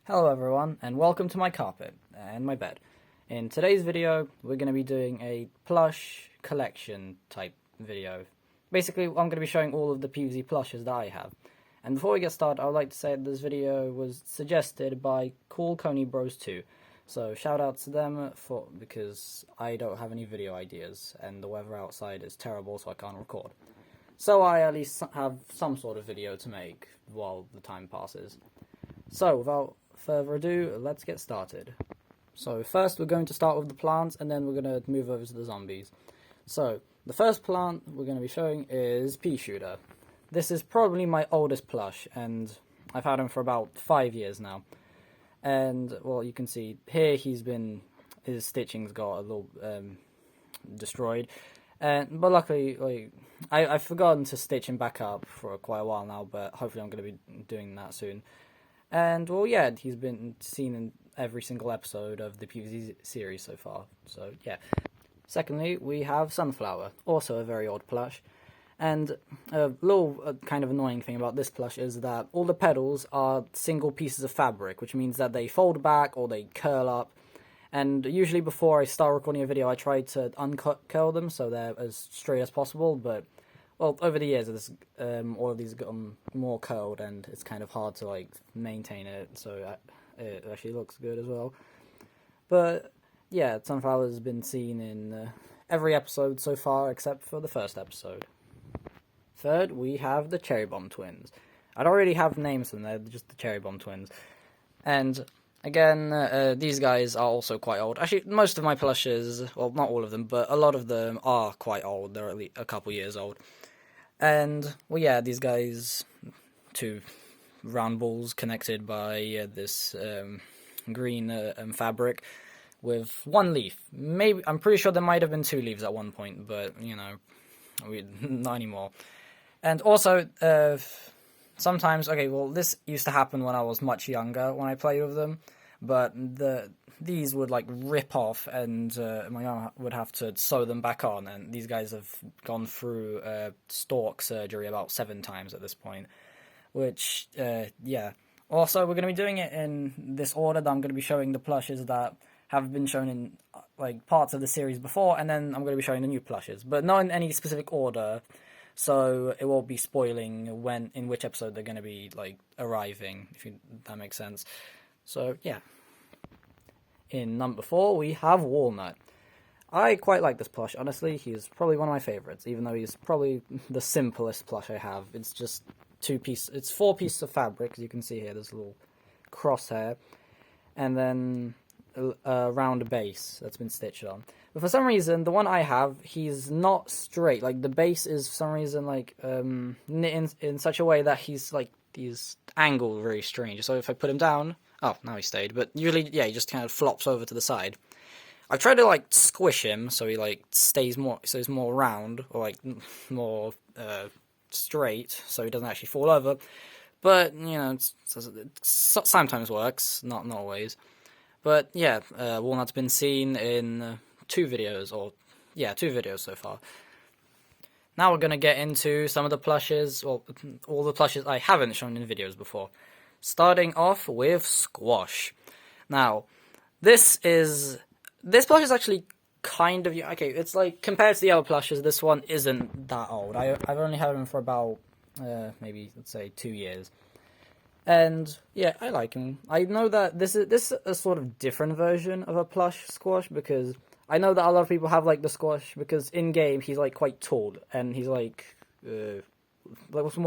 Hello everyone, and welcome to my carpet and my bed. In today's video, we're going to be doing a plush collection type video. Basically, I'm going to be showing all of the PVZ plushes that I have. And before we get started, I would like to say that this video was suggested by Cool Coney Bros 2. So shout out to them because I don't have any video ideas, and the weather outside is terrible, so I can't record. So I at least have some sort of video to make while the time passes. So without further ado, let's get started. So first we're going to start with the plants, and then we're going to move over to the zombies. So the first plant we're going to be showing is Peashooter. This is probably my oldest plush, and I've had him for about 5 years now. And well, you can see here his stitching's got a little destroyed, but luckily, I've forgotten to stitch him back up for quite a while now. But hopefully I'm going to be doing that soon. And, well, yeah, he's been seen in every single episode of the PVZ series so far, so, yeah. Secondly, we have Sunflower, also a very old plush. And a little kind of annoying thing about this plush is that all the petals are single pieces of fabric, which means that they fold back or they curl up. And usually before I start recording a video, I try to uncurl them so they're as straight as possible, but... well, over the years, all of these have gotten more curled, and it's kind of hard to, maintain it, so it actually looks good as well. But, yeah, Sunflower has been seen in every episode so far, except for the first episode. Third, we have the Cherry Bomb Twins. I don't really have names for them, they're just the Cherry Bomb Twins. And... again, these guys are also quite old. Actually, most of my plushes, well, not all of them, but a lot of them are quite old. They're at least a couple years old. And, well, yeah, these guys, two round balls connected by this green fabric with one leaf. Maybe, I'm pretty sure there might have been 2 leaves at one point, but, you know, not anymore. And also, sometimes, okay, well, this used to happen when I was much younger when I played with them, but these would, rip off, and my mom would have to sew them back on, and these guys have gone through stalk surgery about 7 times at this point, which, yeah. Also, we're going to be doing it in this order that I'm going to be showing the plushes that have been shown in, parts of the series before, and then I'm going to be showing the new plushes, but not in any specific order. So it won't be spoiling in which episode they're going to be, arriving, if that makes sense. So, yeah. In number 4, we have Walnut. I quite like this plush, honestly. He's probably one of my favorites, even though he's probably the simplest plush I have. It's just 4 pieces of fabric, as you can see here. There's a little crosshair, and then a round base that's been stitched on. But for some reason, the one I have, he's not straight. The base is, for some reason, knit in such a way that he's angled very strange. So if I put him down... oh, now he stayed. But usually, yeah, he just kind of flops over to the side. I've tried to, squish him so he, stays more... so he's more round, or, more straight, so he doesn't actually fall over. But, you know, it sometimes works, not always. But, yeah, Walnut's been seen in... 2 videos so far. Now we're going to get into some of the plushes, well, all the plushes I haven't shown in videos before. Starting off with Squash. Now, this plush is actually kind of, okay, it's compared to the other plushes, this one isn't that old. I've only had him for about, maybe, let's say, 2 years. And, yeah, I like him. I know that this is a sort of different version of a plush Squash, because... I know that a lot of people have, the Squash, because in-game, he's, quite tall, and he's, more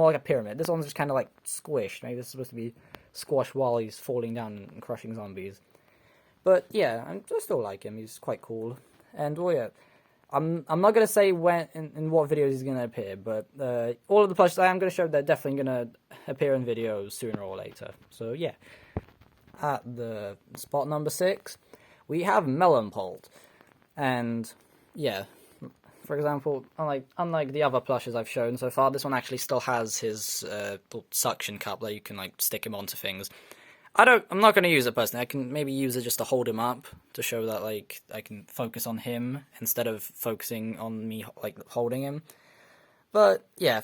like a pyramid. This one's just kind of, squished. Maybe this is supposed to be Squash while he's falling down and crushing zombies. But, yeah, I still like him. He's quite cool. And, well, yeah, I'm not going to say when in what videos he's going to appear, but all of the plushes I am going to show, they're definitely going to appear in videos sooner or later. So, yeah. At the spot number 6, we have Melonpot. And, yeah, for example, unlike the other plushes I've shown so far, this one actually still has his little suction cup that you can, stick him onto things. I'm not going to use it personally. I can maybe use it just to hold him up, to show that, I can focus on him instead of focusing on me, holding him. But, yeah,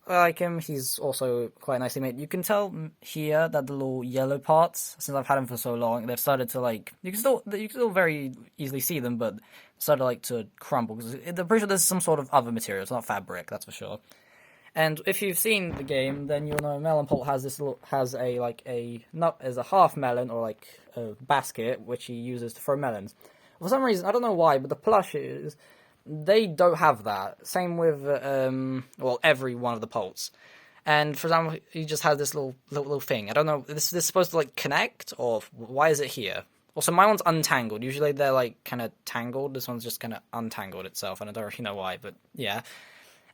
I like him. He's also quite nicely made. You can tell here that the little yellow parts, since I've had them for so long, they've started to like. You can still very easily see them, but started like to crumble. Because I'm pretty sure there's some sort of other material. It's not fabric, that's for sure. And if you've seen the game, then you'll know Melonpot has a half melon or like a basket which he uses to throw melons. For some reason, I don't know why, but the plushes, they don't have that. Same with every one of the Poults. And for example, he just has this little thing. I don't know. This is supposed to like connect, or why is it here? Also, my one's untangled. Usually they're like kind of tangled. This one's just kind of untangled itself, and I don't really know why, but yeah.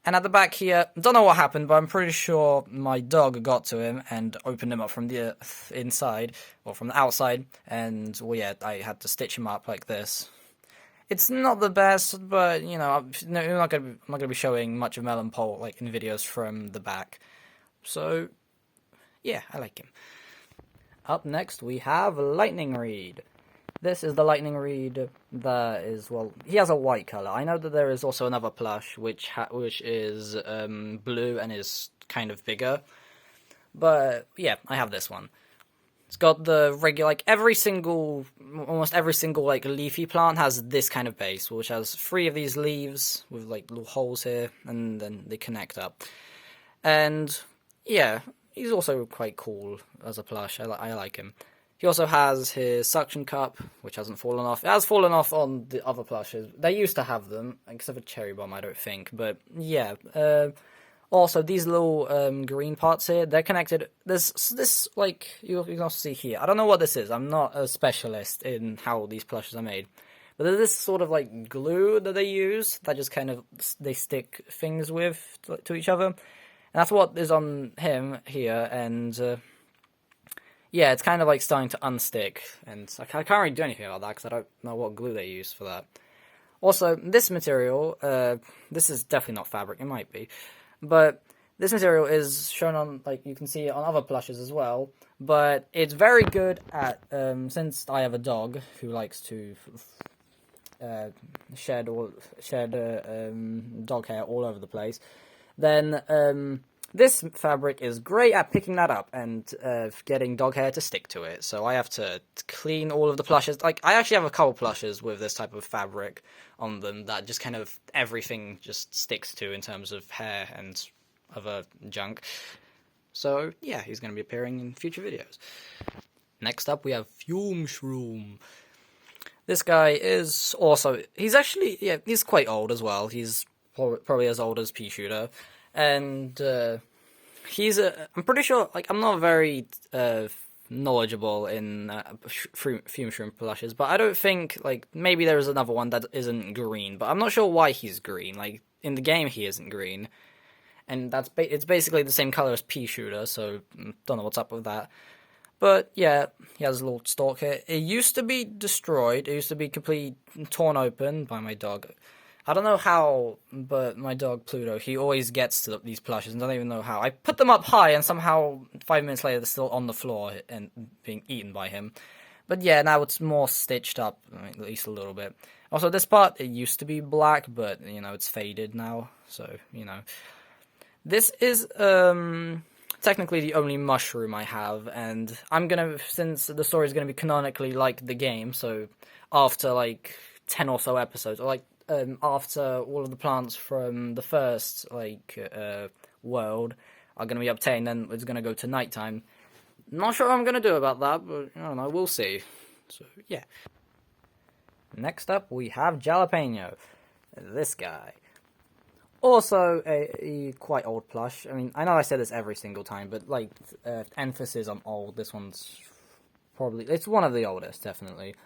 And at the back here, don't know what happened, but I'm pretty sure my dog got to him and opened him up from the inside, or from the outside, and, well, yeah, I had to stitch him up like this. It's not the best, but, you know, I'm not gonna be showing much of Melonpot, like, in videos from the back. So, yeah, I like him. Up next, we have Lightning Reed. This is the Lightning Reed that is, well, he has a white colour. I know that there is also another plush which is blue and is kind of bigger. But, yeah, I have this one. It's got the regular, like, almost every single, like, leafy plant has this kind of base, which has 3 of these leaves with, like, little holes here, and then they connect up. And, yeah, he's also quite cool as a plush. I like him. He also has his suction cup, which hasn't fallen off. It has fallen off on the other plushes. They used to have them, except for Cherry Bomb, I don't think. But, yeah. Also, these little green parts here, they're connected. There's this, like, you can also see here. I don't know what this is. I'm not a specialist in how these plushes are made. But there's this sort of, like, glue that they use that just kind of, they stick things with to each other. And that's what is on him here, and... yeah, it's kind of like starting to unstick, and I can't really do anything about that because I don't know what glue they use for that. Also, this material, this is definitely not fabric, it might be, but this material is shown on, like, you can see it on other plushes as well, but it's very good at, since I have a dog who likes to shed dog hair all over the place, then, this fabric is great at picking that up and getting dog hair to stick to it. So I have to clean all of the plushes. Like, I actually have a couple plushes with this type of fabric on them that just kind of everything just sticks to in terms of hair and other junk. So, yeah, he's going to be appearing in future videos. Next up, we have Fume Shroom. This guy is also... he's actually... yeah, he's quite old as well. He's probably as old as Peashooter. And he's I'm pretty sure, like, I'm not very knowledgeable in Fume Shroom plushes, but I don't think, like, maybe there is another one that isn't green, but I'm not sure why he's green. Like, in the game he isn't green, and it's basically the same color as Peashooter, so don't know what's up with that. But yeah, he has a little stalk here. It used to be destroyed. It used to be completely torn open by my dog. I don't know how, but my dog Pluto, he always gets to these plushes, and I don't even know how. I put them up high, and somehow 5 minutes later they're still on the floor and being eaten by him. But yeah, now it's more stitched up, at least a little bit. Also, this part, it used to be black, but, you know, it's faded now, so, you know. This is, technically the only mushroom I have, and I'm gonna, since the story is gonna be canonically like the game, so after, like, 10 or so episodes, or, like, after all of the plants from the first, like, world are going to be obtained, then it's going to go to nighttime. Not sure what I'm going to do about that, but, I don't know, we'll see. So, yeah. Next up, we have Jalapeno. This guy. Also, a quite old plush. I mean, I know I say this every single time, but, like, emphasis on old. This one's probably... it's one of the oldest, definitely.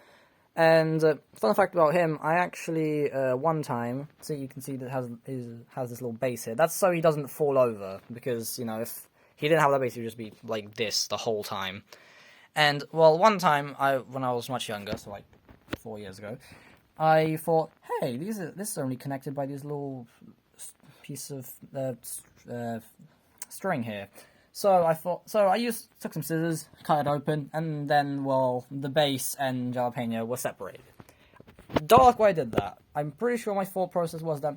And fun fact about him, I actually, one time, so you can see that has this little base here. That's so he doesn't fall over, because, you know, if he didn't have that base, he would just be like this the whole time. And, well, one time, when I was much younger, so like 4 years ago, I thought, hey, this is only connected by this little piece of string here. So I took some scissors, cut it open, and then, well, the base and Jalapeno were separated. Don't ask why I did that. I'm pretty sure my thought process was that,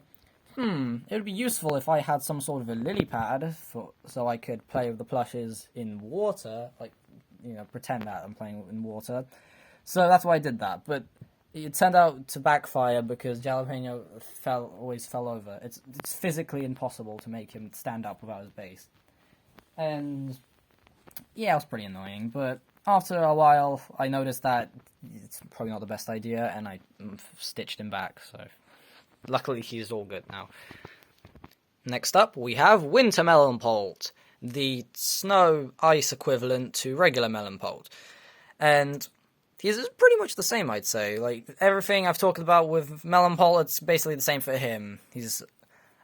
it would be useful if I had some sort of a lily pad so I could play with the plushes in water, like, you know, pretend that I'm playing in water. So that's why I did that, but it turned out to backfire because Jalapeno always fell over. It's physically impossible to make him stand up without his base. And yeah, it was pretty annoying, but after a while I noticed that it's probably not the best idea, and I stitched him back, so luckily he's all good now. Next up, we have Winter Melonpot, the snow ice equivalent to regular Melonpot. And he's pretty much the same, I'd say. Like, everything I've talked about with Melonpot, it's basically the same for him.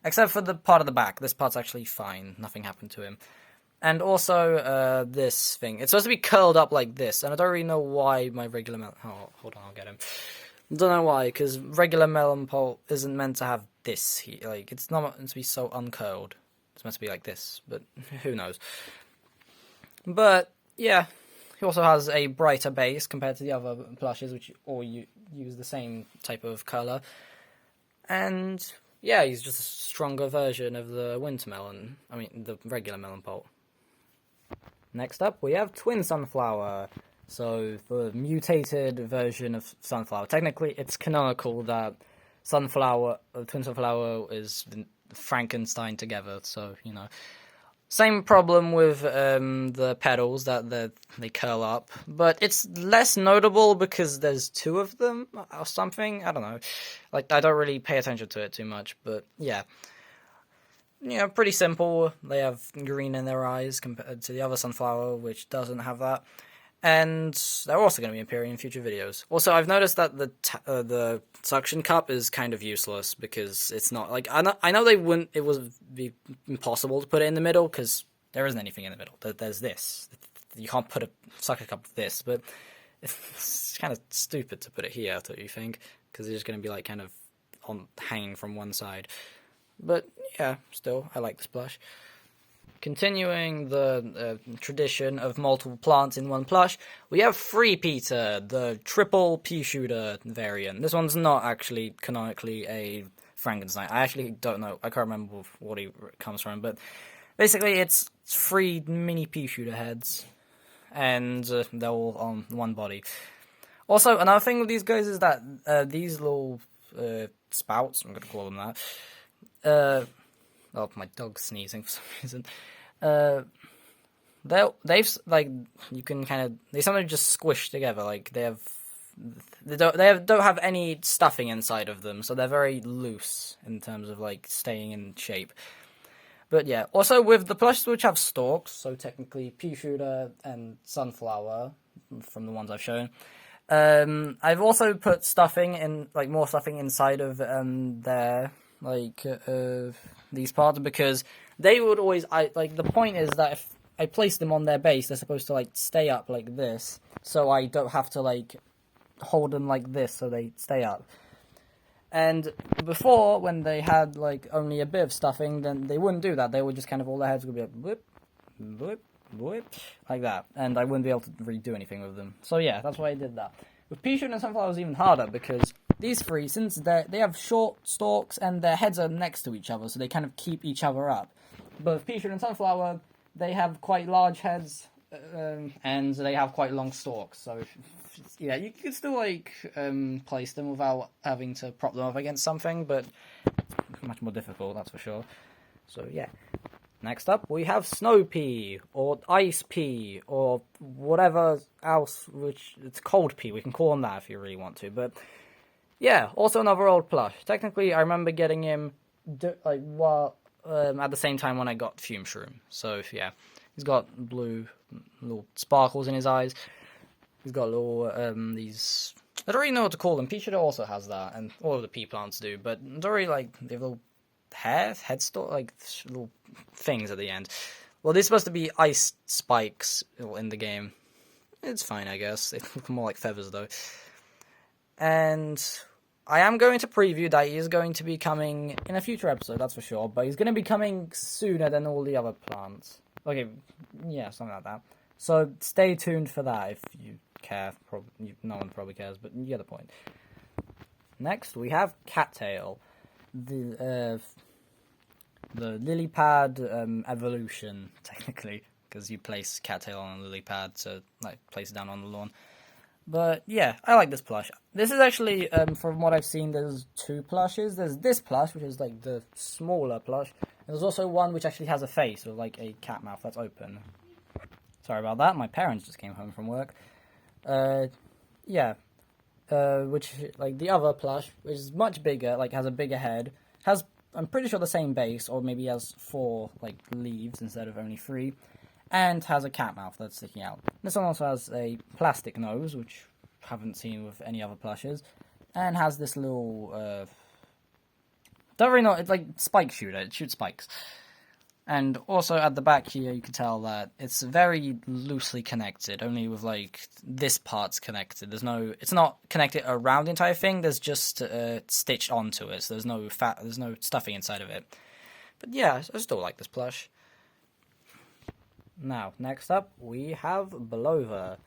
Except for the part of the back. This part's actually fine. Nothing happened to him. And also, this thing. It's supposed to be curled up like this, and I don't really know why my regular Oh, hold on, I'll get him. Don't know why, because regular Melonpot isn't meant to have this. Like, it's not meant to be so uncurled. It's meant to be like this, but who knows. But, yeah, he also has a brighter base compared to the other plushes, which all use the same type of colour. And, yeah, he's just a stronger version of the the regular Melonpot. Next up, we have Twin Sunflower. So, the mutated version of Sunflower. Technically, it's canonical that Twin Sunflower is Frankenstein together, so, you know. Same problem with the petals, that they curl up, but it's less notable because there's two of them or something. I don't know. Like, I don't really pay attention to it too much, but yeah. You know, pretty simple. They have green in their eyes compared to the other Sunflower, which doesn't have that. And they're also going to be appearing in future videos. Also, I've noticed that the suction cup is kind of useless because it's not like I know it would be impossible to put it in the middle because there isn't anything in the middle. There's this. You can't put a suction cup with this, but it's kind of stupid to put it here, don't you think? Because it's just going to be like kind of hanging from one side. But yeah, still, I like this plush. Continuing the tradition of multiple plants in one plush, we have Free Peter, the triple Peashooter variant. This one's not actually canonically a Frankenstein. I actually don't know. I can't remember what he comes from, but basically it's 3 mini Peashooter heads, and they're all on one body. Also, another thing with these guys is that these little spouts, I'm going to call them that. Oh, my dog's sneezing for some reason. They've like you can kind of they sometimes just squish together. Like they don't have any stuffing inside of them, so they're very loose in terms of like staying in shape. But yeah, also with the plushes which have stalks, so technically Peashooter and Sunflower from the ones I've shown. I've also put stuffing in, like more stuffing inside of their these parts because they would always. The point is that if I place them on their base, they're supposed to like stay up like this, so I don't have to like hold them like this, so they stay up. And before, when they had like only a bit of stuffing, then they wouldn't do that. They would just kind of all their heads would be like whip, whip, whip, like that, and I wouldn't be able to really do anything with them. So yeah, that's why I did that. With Peashooter and Sunflower, it was even harder because these three, since they have short stalks and their heads are next to each other, so they kind of keep each other up. But with Peashooter and Sunflower, they have quite large heads, and they have quite long stalks. So yeah, you could still like place them without having to prop them up against something, but it's much more difficult, that's for sure. So yeah. Next up, we have Snow Pea, or Ice Pea, or whatever else, which it's Cold Pea. We can call him that if you really want to. But yeah, also another old plush. Technically, I remember getting him at the same time when I got Fume Shroom. So yeah, he's got blue little sparkles in his eyes. He's got little these. I don't really know what to call them. Peashooter also has that, and all of the pea plants do. But I don't really like they have little headstock, like little things at the end. Well, they're supposed to be ice spikes in the game. It's fine, I guess. They look more like feathers, though. And I am going to preview that he is going to be coming in a future episode, that's for sure. But he's going to be coming sooner than all the other plants. Okay, yeah, something like that. So stay tuned for that if you care. No one probably cares, but you get the point. Next, we have Cattail. the lily pad evolution, technically, because you place Cattail on a lily pad to like place it down on the lawn. But yeah, I like this plush. This is actually, from what I've seen, there's two plushes. There's this plush, which is like the smaller plush. There's also one which actually has a face, or like a cat mouth that's open. Sorry about that, my parents just came home from work. Yeah. Which, like, the other plush, which is much bigger, like, has a bigger head, has, I'm pretty sure, the same base, or maybe has 4, like, leaves instead of only 3, and has a cat mouth that's sticking out. This one also has a plastic nose, which I haven't seen with any other plushes, and has this little, don't really know, it's like spike shooter, it shoots spikes. And also at the back here, you can tell that it's very loosely connected, only with like this part's connected. It's not connected around the entire thing. There's just stitched onto it. So there's no stuffing inside of it. But yeah, I still like this plush. Now, next up we have Blowover.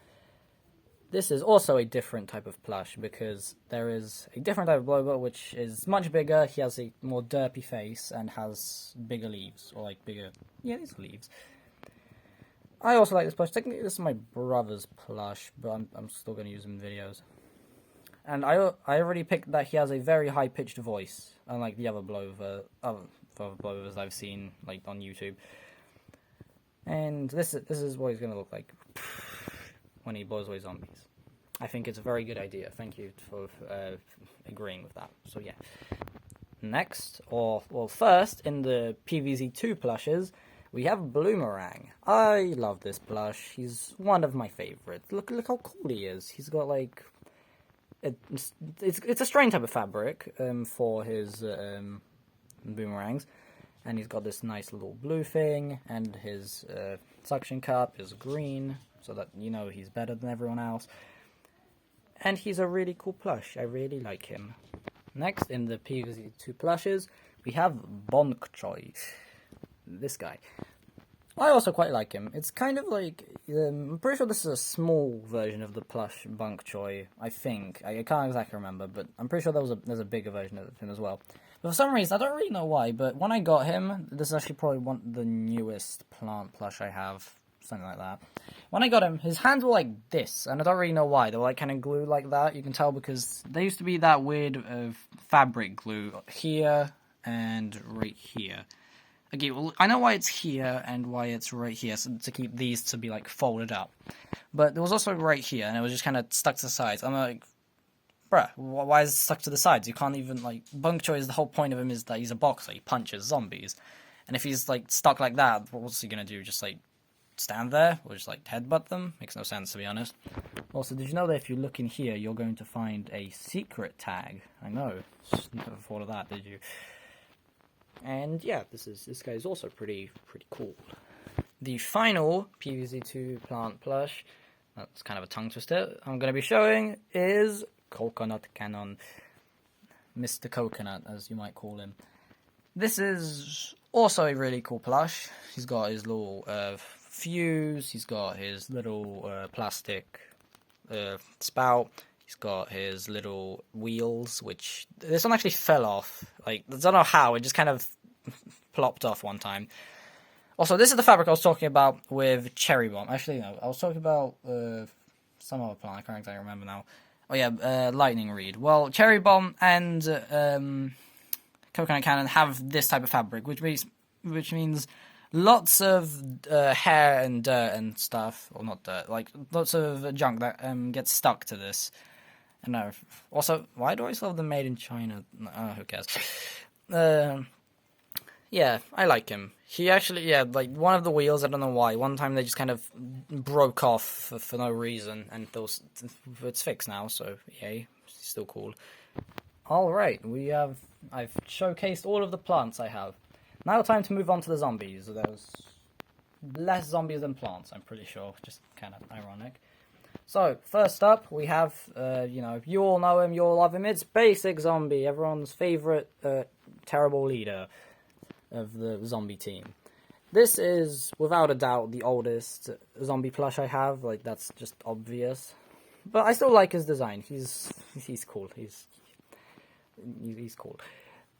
This is also a different type of plush because there is a different type of Blowover which is much bigger. He has a more derpy face and has bigger leaves, or like bigger, yeah, these are leaves. I also like this plush. Technically, this is my brother's plush, but I'm still going to use him in videos. And I already picked that he has a very high pitched voice, unlike the other Blowovers I've seen like on YouTube. And this is what he's going to look like when he blows away zombies. I think it's a very good idea. Thank you for agreeing with that. So yeah. Next, first, in the PVZ2 plushes, we have Bloomerang. I love this plush. He's one of my favorites. Look how cool he is. He's got like... It's a strange type of fabric for his boomerangs. And he's got this nice little blue thing, and his suction cup is green, so that you know he's better than everyone else. And he's a really cool plush. I really like him. Next, in the PVZ2 plushes, we have Bonk Choi. This guy. I also quite like him. It's kind of like... I'm pretty sure this is a small version of the plush Bonk Choi, I think. I can't exactly remember, but I'm pretty sure there's a bigger version of him as well. But for some reason, I don't really know why, but when I got him, this is actually probably the newest plant plush I have, something like that. When I got him, his hands were like this, and I don't really know why. They were like kind of glued like that. You can tell because there used to be that weird fabric glue here and right here. Okay, well, I know why it's here and why it's right here, so to keep these to be like folded up. But there was also right here, and it was just kind of stuck to the sides. I'm like, bruh, why is it stuck to the sides? You can't even, like, Bonk Choi is the whole point of him is that he's a boxer, he punches zombies. And if he's, like, stuck like that, what's he gonna do? Just, like, stand there? Or just, like, headbutt them? Makes no sense, to be honest. Also, did you know that if you look in here, you're going to find a secret tag? I know. Just never thought of that, did you? And, yeah, this guy is also pretty cool. The final PVZ2 plant plush, that's kind of a tongue twister, I'm gonna be showing is Coconut Cannon. Mr. Coconut, as you might call him. This is also a really cool plush. He's got his little fuse, he's got his little plastic spout, he's got his little wheels, which this one actually fell off. Like, I don't know how, it just kind of plopped off one time. Also, this is the fabric I was talking about with Cherry Bomb. Actually, no, I was talking about some other plant, I can't exactly remember now. Oh yeah, Lightning Reed. Well, Cherry Bomb and Coconut Cannon have this type of fabric, which means lots of hair and dirt and stuff, or not dirt, like lots of junk that gets stuck to this. And also, why do I still have them made in China? Who cares? Yeah, I like him. He actually, yeah, like one of the wheels, I don't know why. One time they just kind of broke off for no reason, and it's fixed now, so yay, still cool. Alright, I've showcased all of the plants I have. Now time to move on to the zombies. There's less zombies than plants, I'm pretty sure, just kind of ironic. So, first up, we have, you all know him, you all love him, it's Basic Zombie, everyone's favourite terrible leader of the zombie team. This is, without a doubt, the oldest zombie plush I have, like, that's just obvious. But I still like his design, he's cool, he's cool.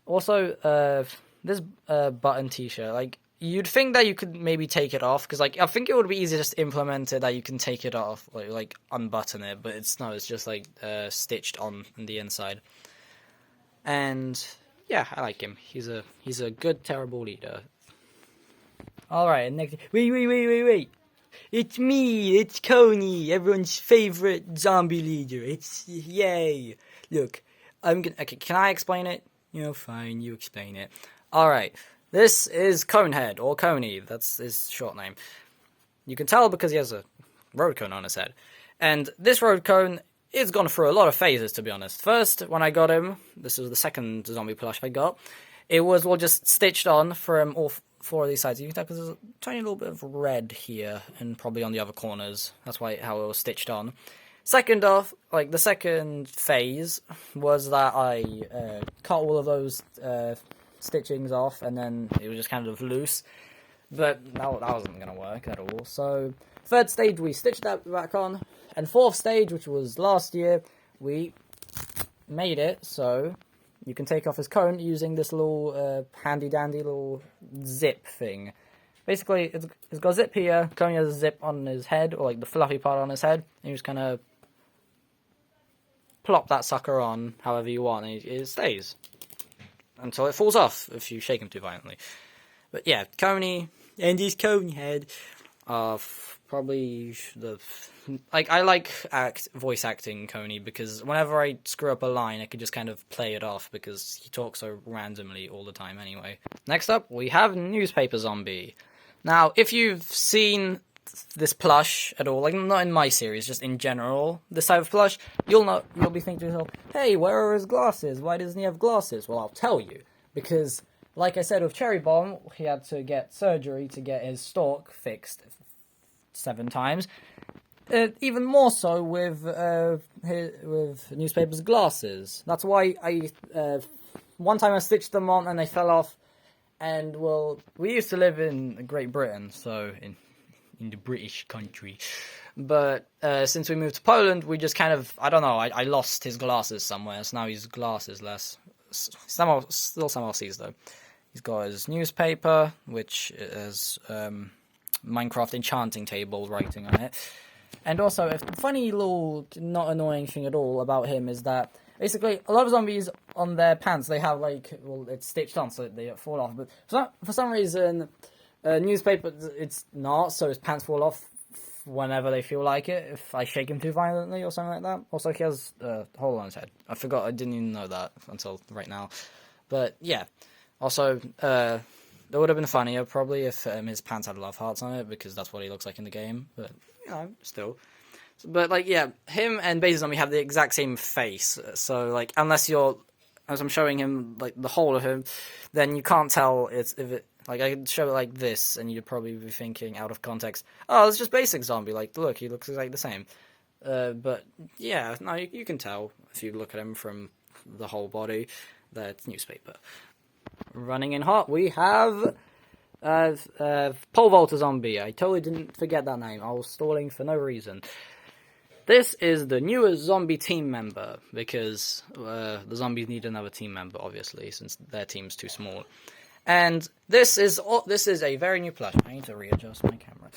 Also, this button t-shirt, like, you'd think that you could maybe take it off, because, like, I think it would be easier just to implement it that you can take it off, like unbutton it, but it's just, like, stitched on the inside. And, yeah, I like him. He's a good, terrible leader. Alright, next... Wait! It's me, it's Coney, everyone's favorite zombie leader. Yay! Look, okay, can I explain it? Fine, you explain it. Alright. This is Conehead, or Coney, that's his short name. You can tell because he has a road cone on his head. And this road cone is gone through a lot of phases, to be honest. First, when I got him, this was the second zombie plush I got, it was just stitched on from all four of these sides. You can tell because there's a tiny little bit of red here, and probably on the other corners. That's how it was stitched on. Second off, like, the second phase was that I cut all of those stitchings off, and then it was just kind of loose, but that wasn't going to work at all. So third stage we stitched that back on, and fourth stage, which was last year, we made it so you can take off his cone using this little handy dandy little zip thing. Basically, it's got a zip here, Coney has a zip on his head, or like the fluffy part on his head, and you just kind of plop that sucker on however you want, and it stays until it falls off if you shake him too violently. But yeah, Coney and his cone head are probably I like voice acting Coney, because whenever I screw up a line, I can just kind of play it off because he talks so randomly all the time anyway. Next up, we have Newspaper Zombie. Now, if you've seen this plush at all, like, not in my series, just in general, this type of plush, you'll be thinking to yourself, hey, where are his glasses? Why doesn't he have glasses? Well, I'll tell you, because, like I said with Cherry Bomb, he had to get surgery to get his stalk fixed 7 times. Even more so with Newspaper's glasses. That's why one time I stitched them on and they fell off, and, well, we used to live in Great Britain, so in the British country. But since we moved to Poland, we just kind of, I don't know, I lost his glasses somewhere, so now he's glasses-less. Still somehow sees, though. He's got his newspaper, which is Minecraft enchanting table writing on it. And also, a funny little, not annoying thing at all about him is that, basically, a lot of zombies on their pants, they have, like, well, it's stitched on so they fall off, but for some reason... Newspaper, it's not, so his pants fall off whenever they feel like it, if I shake him too violently or something like that. Also, he has a hole on his head. I forgot, I didn't even know that until right now. But, yeah. Also, it would have been funnier, probably, if his pants had love hearts on it, because that's what he looks like in the game. But, still. But, like, yeah, him and Banjo Zombie have the exact same face. So, like, unless as I'm showing him, like, the whole of him, then you can't tell like, I could show it like this, and you'd probably be thinking, out of context, oh, it's just basic zombie, like, look, he looks exactly the same. But, yeah, no, you can tell, if you look at him from the whole body, that it's Newspaper. Running in hot, we have Pole Vaulter Zombie. I totally didn't forget that name, I was stalling for no reason. This is the newest zombie team member, because the zombies need another team member, obviously, since their team's too small. And this is a very new plush. I need to readjust my camera.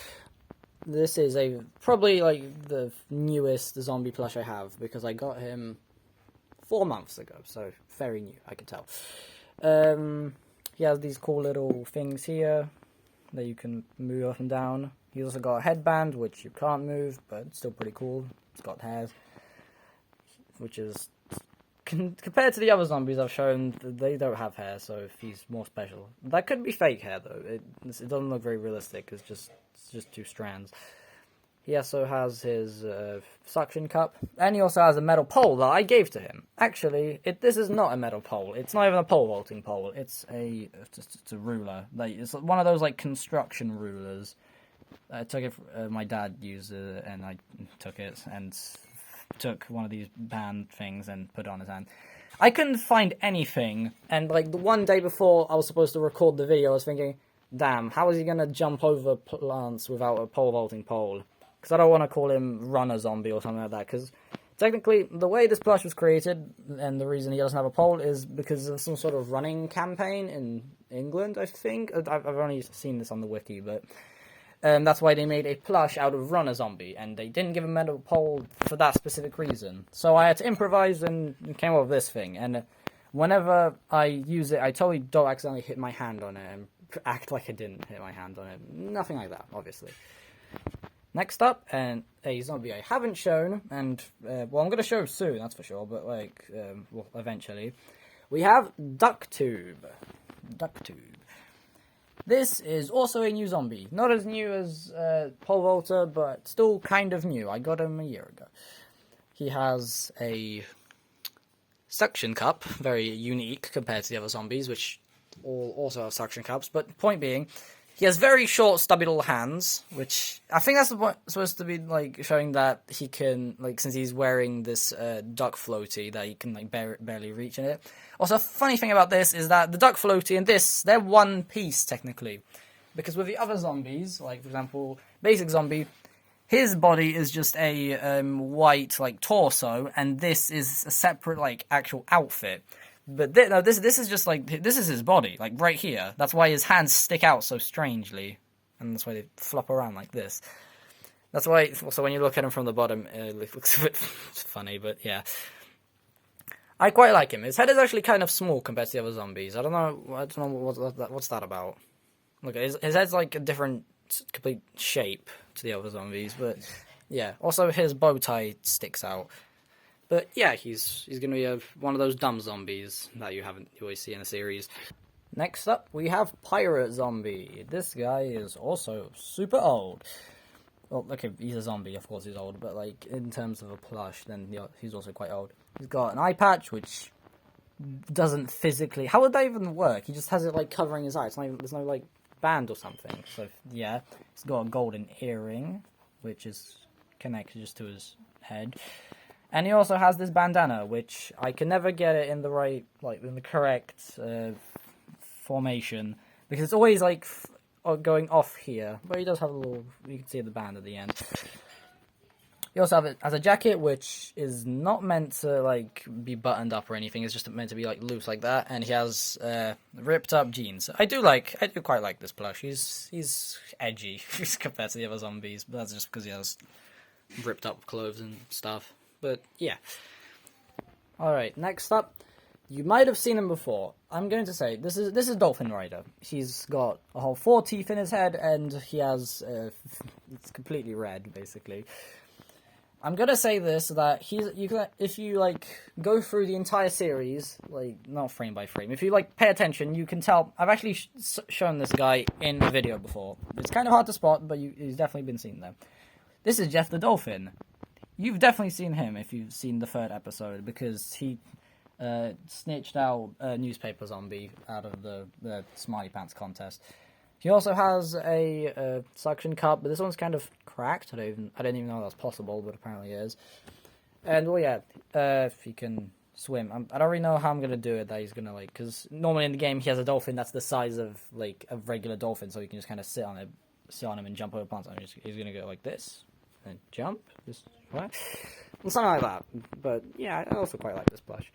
This is probably like the newest zombie plush I have, because I got him 4 months ago, so very new, I can tell. He has these cool little things here that you can move up and down. He's also got a headband, which you can't move, but it's still pretty cool. It's got hairs, which is... compared to the other zombies I've shown, they don't have hair, so he's more special. That could be fake hair, though. It doesn't look very realistic. It's just 2 strands. He also has his suction cup, and he also has a metal pole that I gave to him. Actually, this is not a metal pole. It's not even a pole vaulting pole. It's a ruler. Like, it's one of those, like, construction rulers. I took it. My dad used it, and I took it and took one of these band things and put it on his hand. I couldn't find anything, and like the one day before I was supposed to record the video, I was thinking, damn, how is he gonna jump over plants without a pole vaulting pole? Because I don't want to call him Runner Zombie or something like that, because technically the way this plush was created, and the reason he doesn't have a pole, is because of some sort of running campaign in England, I think. I've only seen this on the wiki, but that's why they made a plush out of Runner Zombie, and they didn't give him a Poult for that specific reason. So I had to improvise and came up with this thing, and whenever I use it, I totally don't accidentally hit my hand on it and act like I didn't hit my hand on it. Nothing like that, obviously. Next up, and a zombie I haven't shown, and, well, I'm going to show soon, that's for sure, but, like, well, eventually. We have Ducktube. This is also a new zombie. Not as new as Pole Vaulter, but still kind of new. I got him a year ago. He has a suction cup, very unique compared to the other zombies, which all also have suction cups, but point being, he has very short, stubby little hands, which I think that's supposed to be, like, showing that he can, like, since he's wearing this duck floaty, that he can, like, barely reach in it. Also, a funny thing about this is that the duck floaty and this, they're one piece, technically. Because with the other zombies, like, for example, Basic Zombie, his body is just a white, like, torso, and this is a separate, like, actual outfit. But this is just, like, this is his body, like, right here. That's why his hands stick out so strangely. And that's why they flop around like this. That's why, also, when you look at him from the bottom, it looks a bit funny, but yeah. I quite like him. His head is actually kind of small compared to the other zombies. I don't know what's that about. Look, his head's, like, a different, complete shape to the other zombies, but yeah. Also, his bow tie sticks out. But yeah, he's going to be one of those dumb zombies that you always see in the series. Next up, we have Pirate Zombie. This guy is also super old. Well, okay, he's a zombie, of course he's old, but, like, in terms of a plush, then he's also quite old. He's got an eye patch, which doesn't physically... How would that even work? He just has it, like, covering his eyes. There's no, like, band or something. So, yeah. He's got a golden earring, which is connected just to his head. And he also has this bandana, which I can never get it in the right, like, in the correct formation. Because it's always, like, going off here. But he does have a little, you can see the band at the end. He also has it as a jacket, which is not meant to, like, be buttoned up or anything. It's just meant to be, like, loose like that. And he has ripped up jeans. I do quite like this plush. He's edgy compared to the other zombies. But that's just because he has ripped up clothes and stuff. But, yeah. Alright, next up. You might have seen him before. I'm going to say, this is Dolphin Rider. He's got a whole 4 teeth in his head, and he has, it's completely red, basically. I'm going to say this, that if you, like, go through the entire series, like, not frame by frame, if you, like, pay attention, you can tell, I've actually shown this guy in a video before. It's kind of hard to spot, but he's definitely been seen there. This is Jeff the Dolphin. You've definitely seen him if you've seen the 3rd episode, because he snitched out a newspaper zombie out of the Smiley Pants contest. He also has a suction cup, but this one's kind of cracked. I didn't even know that was possible, but apparently it is. And, well, yeah, if he can swim. I don't really know how I'm going to do it, that he's going to, like, because normally in the game he has a dolphin that's the size of, like, a regular dolphin, so you can just kind of sit on him and jump over plants. He's going to go like this, and jump, just what? Well, something like that. But, yeah, I also quite like this plush.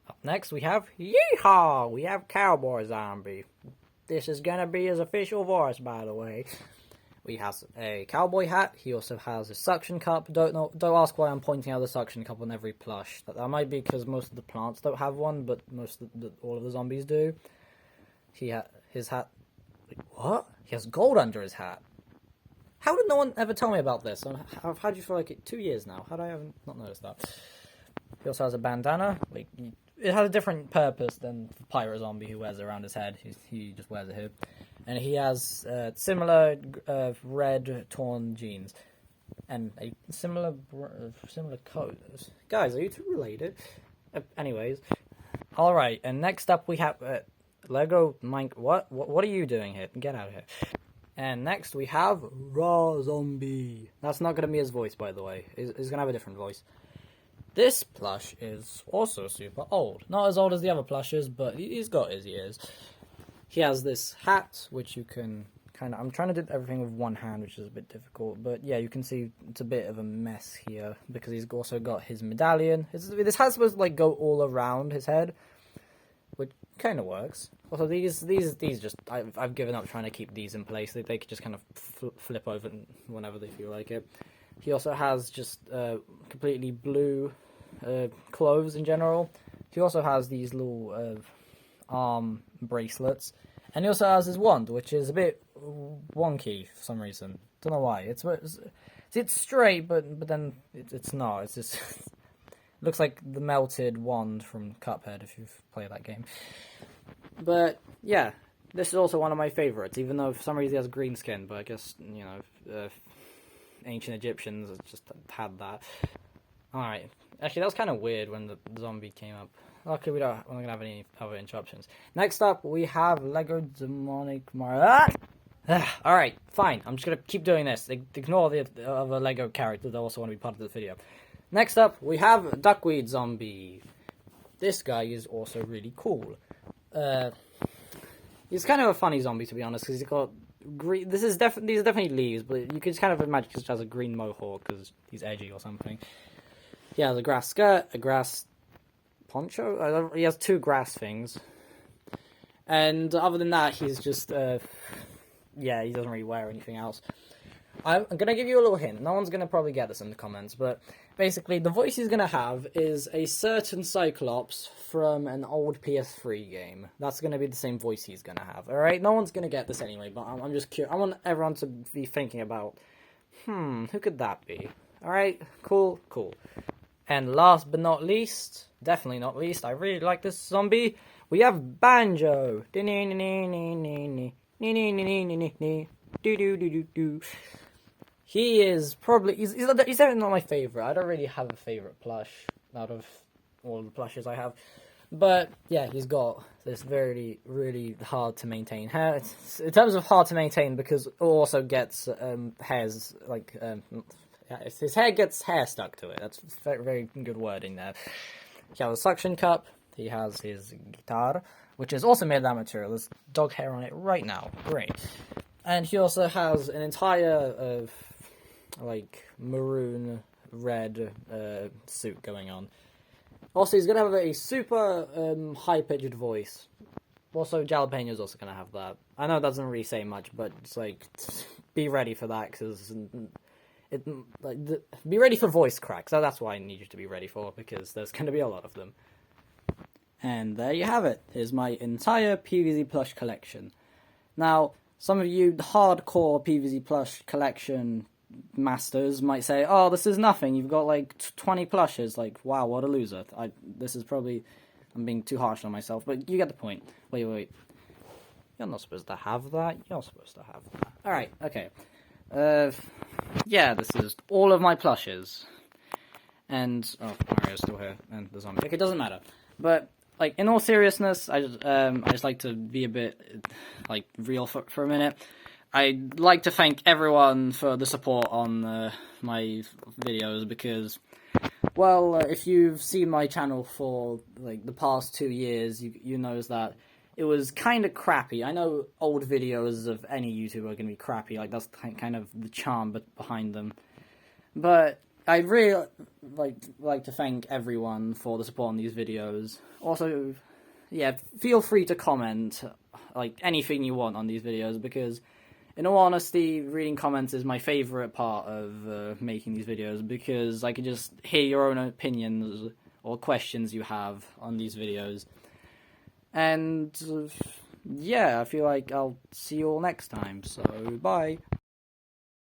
Up next, we have Yeehaw! We have Cowboy Zombie. This is going to be his official voice, by the way. He has a cowboy hat. He also has a suction cup. Don't ask why I'm pointing out the suction cup on every plush. That might be because most of the plants don't have one, but all of the zombies do. His hat... Wait, what? He has gold under his hat. How did no one ever tell me about this? I've had you for like 2 years now. How did I not notice that? He also has a bandana. Like, it has a different purpose than the Pirate Zombie who wears it around his head. He just wears it here. And he has similar red torn jeans. And a similar coat. Guys, are you two related? Anyways. Alright, and next up we have Lego Mike. What are you doing here? Get out of here. And next we have Raw Zombie. That's not going to be his voice, by the way. He's going to have a different voice. This plush is also super old. Not as old as the other plushes, but he's got his years. He has this hat, which you can kind of... I'm trying to do everything with one hand, which is a bit difficult. But yeah, you can see it's a bit of a mess here, because he's also got his medallion. This hat's supposed to, like, go all around his head. which kind of works. Also, these just I've given up trying to keep these in place. They could just kind of flip over whenever they feel like it. He also has just completely blue clothes in general. He also has these little arm bracelets, and he also has his wand, which is a bit wonky for some reason. Don't know why. It's straight, but then it's not. It's just looks like the melted wand from Cuphead if you've played that game. But yeah, this is also one of my favorites, even though for some reason he has green skin. But I guess ancient Egyptians just had that. Alright. Actually, that was kind of weird when the zombie came up. Luckily, we're not going to have any other interruptions. Next up, we have Lego Demonic Mario. Alright, fine. I'm just going to keep doing this. Ignore the other Lego characters that also want to be part of the video. Next up, we have Duckweed Zombie. This guy is also really cool. He's kind of a funny zombie, to be honest, because he's got green. These are definitely leaves, but you could kind of imagine he just has a green mohawk because he's edgy or something. He has a grass skirt, a grass poncho. He has two grass things, and other than that, he's just he doesn't really wear anything else. I'm gonna give you a little hint. No one's gonna probably get this in the comments, but basically, the voice he's gonna have is a certain Cyclops from an old PS3 game. That's gonna be the same voice he's gonna have. All right, no one's gonna get this anyway, but I'm just curious. I want everyone to be thinking about, who could that be? All right, cool. And last but not least, definitely not least, I really like this zombie. We have Banjo. He is probably he's definitely not my favorite. I don't really have a favorite plush out of all the plushes I have, but yeah, he's got this very really hard to maintain hair. In terms of hard to maintain, because it also gets hairs like his hair gets hair stuck to it. That's very, very good wording there. He has a suction cup. He has his guitar, which is also made of that material. There's dog hair on it right now. Great. And he also has an entire maroon red suit going on. Also, he's going to have a super high-pitched voice. Also, Jalapeno is also going to have that. I know it doesn't really say much, but it's like, be ready for that, because be ready for voice cracks. So that's why I need you to be ready for, because there's going to be a lot of them. And there you have it. Here's my entire PVZ plush collection. Now, some of you hardcore PVZ plush collection masters might say, oh, this is nothing. You've got like 20 plushes. Like, wow, what a loser. This is probably, I'm being too harsh on myself, but you get the point. Wait. You're not supposed to have that. You're supposed to have that. Alright, okay. Yeah, this is all of my plushes. And, oh, Mario's still here, and the zombie. Okay, it doesn't matter. But, like, in all seriousness, I just like to be a bit, like, real for a minute. I'd like to thank everyone for the support on my videos, because, well, if you've seen my channel for, like, the past 2 years, you know that it was kind of crappy. I know old videos of any YouTuber are going to be crappy, like, that's kind of the charm behind them. But I'd really like to thank everyone for the support on these videos. Also, yeah, feel free to comment, like, anything you want on these videos, because in all honesty, reading comments is my favourite part of making these videos, because I can just hear your own opinions or questions you have on these videos. And, yeah, I feel like I'll see you all next time, so bye!